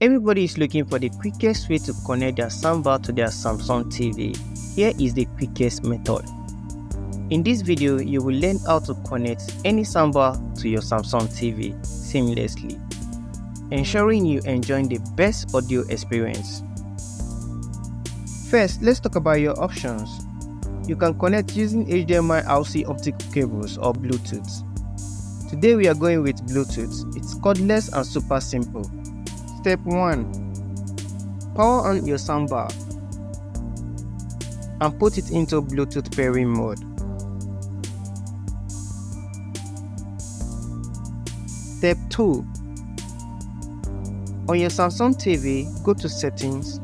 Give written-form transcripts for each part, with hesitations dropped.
Everybody is looking for the quickest way to connect their soundbar to their Samsung TV. Here is the quickest method. In this video, you will learn how to connect any soundbar to your Samsung TV seamlessly, ensuring you enjoy the best audio experience. First, let's talk about your options. You can connect using HDMI RC optical cables or Bluetooth. Today we are going with Bluetooth. It's cordless and super simple. Step 1. Power on your soundbar and put it into Bluetooth pairing mode. Step 2. On your Samsung TV, go to Settings,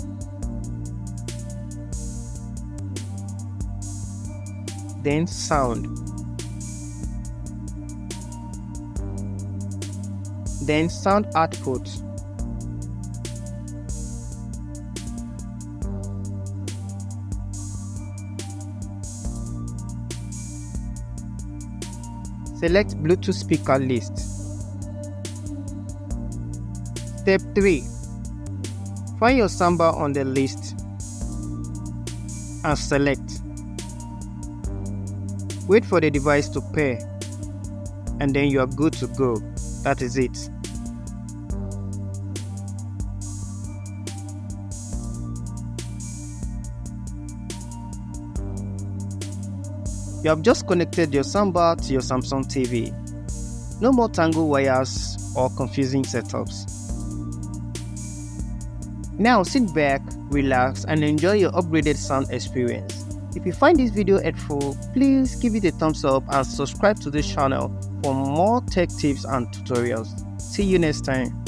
then Sound, then Sound Output. Select Bluetooth speaker list. Step 3. Find your soundbar on the list and select. Wait for the device to pair and then you are good to go. That is it. You have just connected your soundbar to your Samsung TV. No more tangled wires or confusing setups. Now sit back, relax and enjoy your upgraded sound experience. If you find this video helpful, please give it a thumbs up and subscribe to this channel for more tech tips and tutorials. See you next time.